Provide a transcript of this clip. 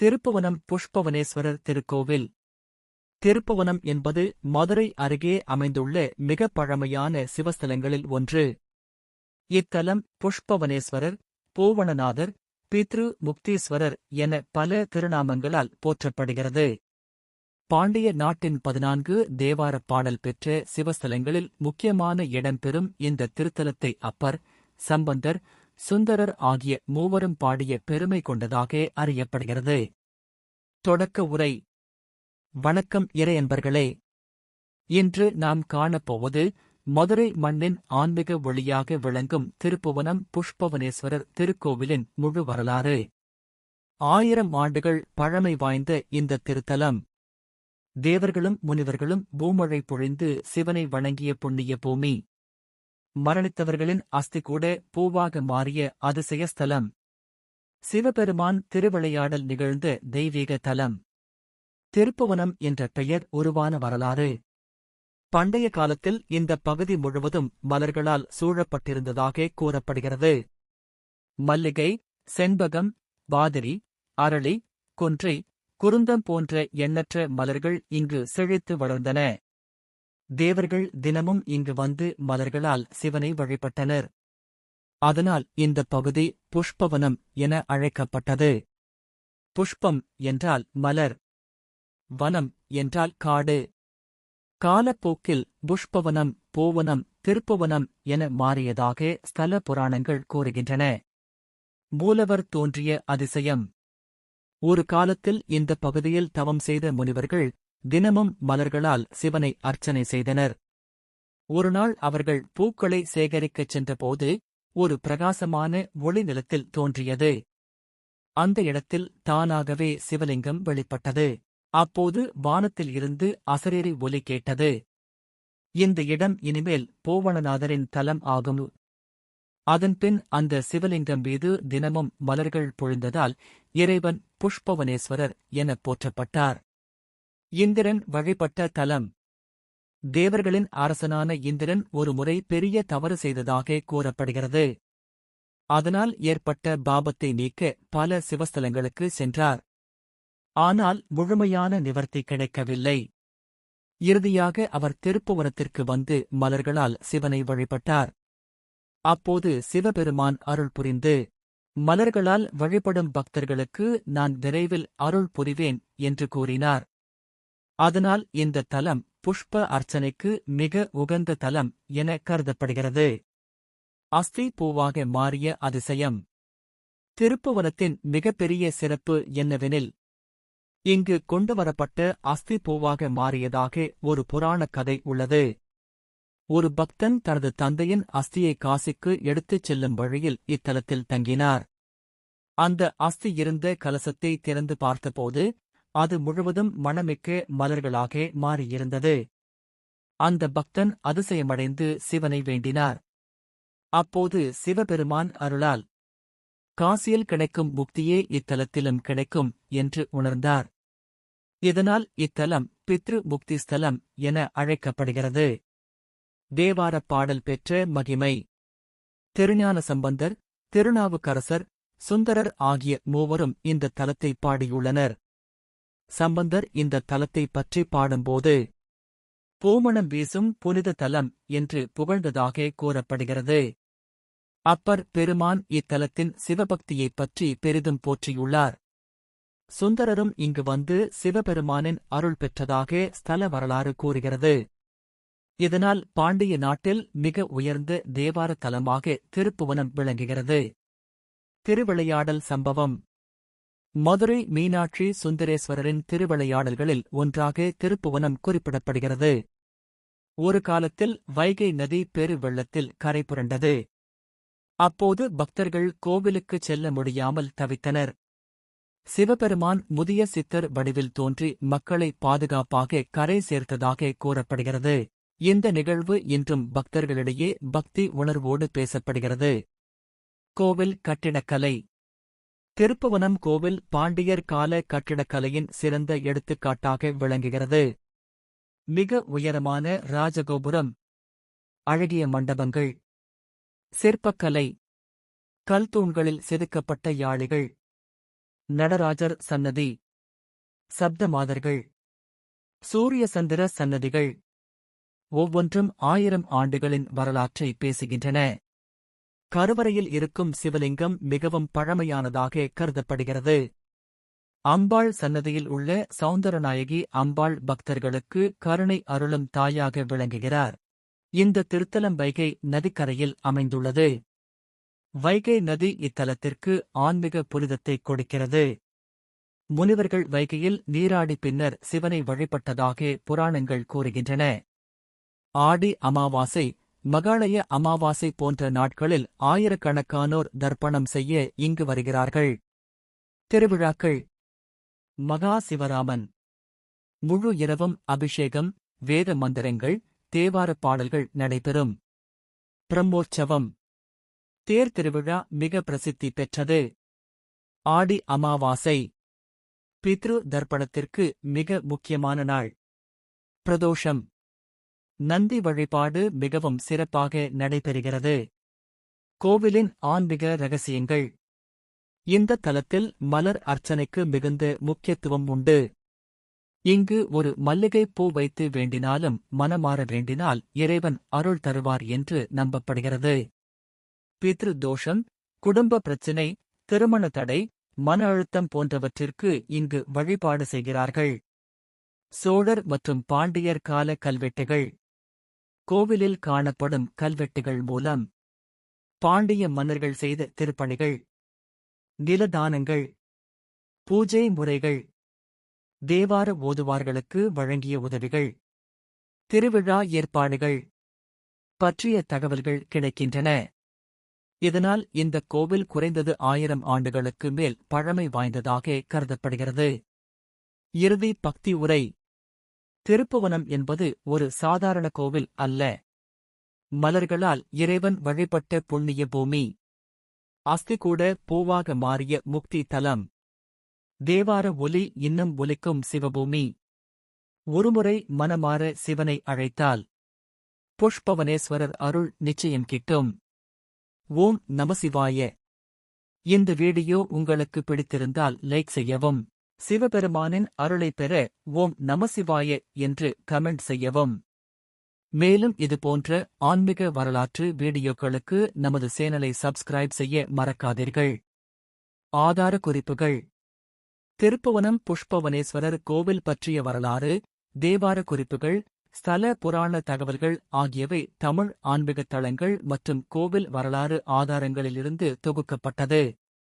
திருப்புவனம் புஷ்பவனேஸ்வரர் திருக்கோவில். திருப்புவனம் என்பது மதுரை அருகே அமைந்துள்ள மிகப் பழமையான சிவஸ்தலங்களில் ஒன்று. இத்தலம் புஷ்பவனேஸ்வரர், பூவணநாதர், பித்ரு முக்தீஸ்வரர் என பல திருநாமங்களால் போற்றப்படுகிறது. பாண்டிய நாட்டின் 14 தேவாரப் பாடல் பெற்ற சிவஸ்தலங்களில் முக்கியமான இடம்பெறும் இந்த திருத்தலத்தை அப்பர், சம்பந்தர், சுந்தரர் ஆகிய மூவரும் பாடிய பெருமை கொண்டதாக அறியப்படுகிறது. தொடக்க உரை. வணக்கம் இறையன்பர்களே. இன்று நாம் காணப்போவது மதுரை மண்ணின் ஆன்மீக ஒளியாக விளங்கும் திருப்புவனம் புஷ்பவனேஸ்வரர் திருக்கோவிலின் முழு வரலாறு. 1000 ஆண்டுகள் பழமை வாய்ந்த இந்த திருத்தலம் தேவர்களும் முனிவர்களும் பூமழை பொழிந்து சிவனை வணங்கிய புண்ணிய பூமி. மரணித்தவர்களின் அஸ்தி கூட பூவாக மாறிய அதிசய ஸ்தலம். சிவபெருமான் திருவிளையாடல் நிகழ்ந்த தெய்வீக தலம். திருப்புவனம் என்ற பெயர் உருவான வரலாறு. பண்டைய காலத்தில் இந்த பகுதி முழுவதும் மலர்களால் சூழப்பட்டிருந்ததாக கூறப்படுகிறது. மல்லிகை, செண்பகம், பாதிரி, அரளி, கொன்றை, குருந்தம் போன்ற எண்ணற்ற மலர்கள் இங்கு செழித்து வளர்ந்தன. தேவர்கள் தினமும் இங்கு வந்து மலர்களால் சிவனை வழிபட்டனர். அதனால் இந்த பகுதி புஷ்பவனம் என அழைக்கப்பட்டது. புஷ்பம் என்றால் மலர், வனம் என்றால் காடு. காலப்போக்கில் புஷ்பவனம், பூவனம், திருப்புவனம் என மாறியதாக ஸ்தல புராணங்கள் கூறுகின்றன. மூலவர் தோன்றிய அதிசயம். ஒரு காலத்தில் இந்த பகுதியில் தவம் செய்த முனிவர்கள் தினமும் மலர்களால் சிவனை அர்ச்சனை செய்தனர். ஒருநாள் அவர்கள் பூக்களை சேகரிக்கச் சென்றபோது ஒரு பிரகாசமான ஒளி நிலத்தில் தோன்றியது. அந்த இடத்தில் தானாகவே சிவலிங்கம் வெளிப்பட்டது. அப்போது வானத்தில் இருந்து அசரீரி ஒலி கேட்டது. இந்த இடம் இனிமேல் பூவணநாதரின் தலம் ஆகும். அதன்பின் அந்த சிவலிங்கம் மீது தினமும் மலர்கள் பொழிந்ததால் இறைவன் புஷ்பவனேஸ்வரர் எனப் போற்றப்பட்டார். இந்திரன் வழிபட்ட தலம். தேவர்களின் அரசனான இந்திரன் ஒருமுறை பெரிய தவறு செய்ததாக கூறப்படுகிறது. அதனால் ஏற்பட்ட பாபத்தை நீக்க பல சிவஸ்தலங்களுக்கு சென்றார். ஆனால் முழுமையான நிவர்த்தி கிடைக்கவில்லை. இறுதியாக அவர் திருப்புவனத்திற்கு வந்து மலர்களால் சிவனை வழிபட்டார். அப்போது சிவபெருமான் அருள் புரிந்து, மலர்களால் வழிபடும் பக்தர்களுக்கு நான் விரைவில் அருள் புரிவேன் என்று கூறினார். அதனால் இந்த தலம் புஷ்ப அர்ச்சனைக்கு மிக உகந்த தலம் என கருதப்படுகிறது. அஸ்தி பூவாக மாறிய அதிசயம். திருப்புவனத்தின் மிகப்பெரிய சிறப்பு என்னவெனில், இங்கு கொண்டுவரப்பட்ட அஸ்தி பூவாக மாறியதாக ஒரு புராணக் கதை உள்ளது. ஒரு பக்தன் தனது தந்தையின் அஸ்தியை காசிக்கு எடுத்துச் செல்லும் வழியில் இத்தலத்தில் தங்கினார். அந்த அஸ்தி இருந்த கலசத்தை திறந்து பார்த்தபோது அது முழுவதும் மணமிக்க மலர்களாக மாறியிருந்தது. அந்த பக்தன் அதிசயமடைந்து சிவனை வேண்டினார். அப்போது சிவபெருமான் அருளால் காசியில் கிடைக்கும் முக்தியே இத்தலத்திலும் கிடைக்கும் என்று உணர்ந்தார். இதனால் இத்தலம் பித்ரு முக்தி ஸ்தலம் என அழைக்கப்படுகிறது. தேவாரப் பாடல் பெற்ற மகிமை. திருஞான சம்பந்தர், திருநாவுக்கரசர், சுந்தரர் ஆகிய மூவரும் இந்த தலத்தை பாடியுள்ளனர். சம்பந்தர் இந்த தலத்தை பற்றி பாடும்போது பூமணம் வீசும் புனித தலம் என்று புகழ்ந்ததாக கூறப்படுகிறது. அப்பர் பெருமான் இத்தலத்தின் சிவபக்தியைப் பற்றி பெரிதும் போற்றியுள்ளார். சுந்தரரும் இங்கு வந்து சிவபெருமானின் அருள் பெற்றதாக ஸ்தல வரலாறு கூறுகிறது. இதனால் பாண்டிய நாட்டில் மிக உயர்ந்த தேவார தலமாக திருப்புவனம் விளங்குகிறது. திருவிளையாடல் சம்பவம். மதுரை மீனாட்சி சுந்தரேஸ்வரரின் திருவிளையாடல்களில் ஒன்றாக திருப்புவனம் குறிப்பிடப்படுகிறது. ஒரு காலத்தில் வைகை நதி பெரு வெள்ளத்தில் கரை புரண்டது. அப்போது பக்தர்கள் கோவிலுக்குச் செல்ல முடியாமல் தவித்தனர். சிவபெருமான் முதிய சித்தர் வடிவில் தோன்றி மக்களை பாதுகாப்பாக கரை சேர்த்ததாக கூறப்படுகிறது. இந்த நிகழ்வு இன்றும் பக்தர்களிடையே பக்தி உணர்வோடு பேசப்படுகிறது. கோவில் கட்டிடக்கலை. திருப்புவனம் கோவில் பாண்டியர் கால கட்டிடக்கலையின் சிறந்த எடுத்துக்காட்டாக விளங்குகிறது. மிக உயரமான ராஜகோபுரம், அழகிய மண்டபங்கள், சிற்பக்கலை, கல்தூண்களில் செதுக்கப்பட்ட யாழிகள், நடராஜர் சன்னதி, சப்தமாதர்கள், சூரிய சந்திர சன்னதிகள் ஒவ்வொன்றும் 1000 ஆண்டுகளின் வரலாற்றை பேசுகின்றன. கருவறையில் இருக்கும் சிவலிங்கம் மிகவும் பழமையானதாக கருதப்படுகிறது. அம்பாள் சன்னதியில் உள்ள சௌந்தரநாயகி அம்பாள் பக்தர்களுக்கு கருணை அருளும் தாயாக விளங்குகிறார். இந்த திருத்தலம் வைகை நதிக்கரையில் அமைந்துள்ளது. வைகை நதி இத்தலத்திற்கு ஆன்மீக புனிதத்தை கொடுக்கிறது. முனிவர்கள் வைகையில் நீராடி பின்னர் சிவனை வழிபட்டதாக புராணங்கள் கூறுகின்றன. ஆடி அமாவாசை, மகாளய அமாவாசை போன்ற நாட்களில் ஆயிரக்கணக்கானோர் தர்ப்பணம் செய்ய இங்கு வருகிறார்கள். திருவிழாக்கள். மகா சிவராமன். முழு இரவும் அபிஷேகம், வேத மந்திரங்கள், தேவாரப் பாடல்கள் நடைபெறும். பிரம்மோற்சவம். தேர் திருவிழா மிக பிரசித்தி பெற்றது. ஆடி அமாவாசை பித்ரு தர்ப்பணத்திற்கு மிக முக்கியமான நாள். பிரதோஷம். நந்தி வழிபாடு மிகவும் சிறப்பாக நடைபெறுகிறது. கோவிலின் ஆன்மீக ரகசியங்கள். இந்த தலத்தில் மலர் அர்ச்சனைக்கு மிகுந்த முக்கியத்துவம் உண்டு. இங்கு ஒரு மல்லிகைப் பூ வைத்து வேண்டினாலும் மனமாற வேண்டினால் இறைவன் அருள் தருவார் என்று நம்பப்படுகிறது. பித்ரு தோஷம், குடும்ப பிரச்சினை, திருமண தடை, மன அழுத்தம் போன்றவற்றிற்கு இங்கு வழிபாடு செய்கிறார்கள். சோழர் மற்றும் பாண்டியர் கால கல்வெட்டுகள். கோவிலில் காணப்படும் கல்வெட்டுகள் மூலம் பாண்டிய மன்னர்கள் செய்த திருப்பணிகள், நிலதானங்கள், பூஜை முறைகள், தேவார ஓதுவார்களுக்கு வழங்கிய உதவிகள், திருவிழா ஏற்பாடுகள் பற்றிய தகவல்கள் கிடைக்கின்றன. இதனால் இந்த கோவில் குறைந்தது 1000 ஆண்டுகளுக்கு மேல் பழமை வாய்ந்ததாக கருதப்படுகிறது. இறுதி பக்தி உரை. திருப்புவனம் என்பது ஒரு சாதாரண கோவில் அல்ல. மலர்களால் இறைவன் வழிபட்ட புண்ணிய பூமி. அஸ்தி கூட பூவாக மாறிய முக்தி தலம். தேவார ஒலி இன்னும் ஒலிக்கும் சிவபூமி. ஒருமுறை மனமாற சிவனை அழைத்தால் புஷ்பவனேஸ்வரர் அருள் நிச்சயம் கிட்டும். ஓம் நமசிவாய. இந்த வீடியோ உங்களுக்கு பிடித்திருந்தால் லைக் செய்யவும். சிவபெருமானின் அருளைப் பெற ஓம் நமசிவாய என்று கமெண்ட் செய்யவும். மேலும் இதுபோன்ற ஆன்மீக வரலாற்று வீடியோக்களுக்கு நமது சேனலை சப்ஸ்கிரைப் செய்ய மறக்காதீர்கள். ஆதார குறிப்புகள். திருப்புவனம் புஷ்பவனேஸ்வரர் கோவில் பற்றிய வரலாறு, தேவார குறிப்புகள், ஸ்தல புராண தகவல்கள் ஆகியவை தமிழ் ஆன்மீகத் தளங்கள் மற்றும் கோவில் வரலாறு ஆதாரங்களிலிருந்து தொகுக்கப்பட்டது.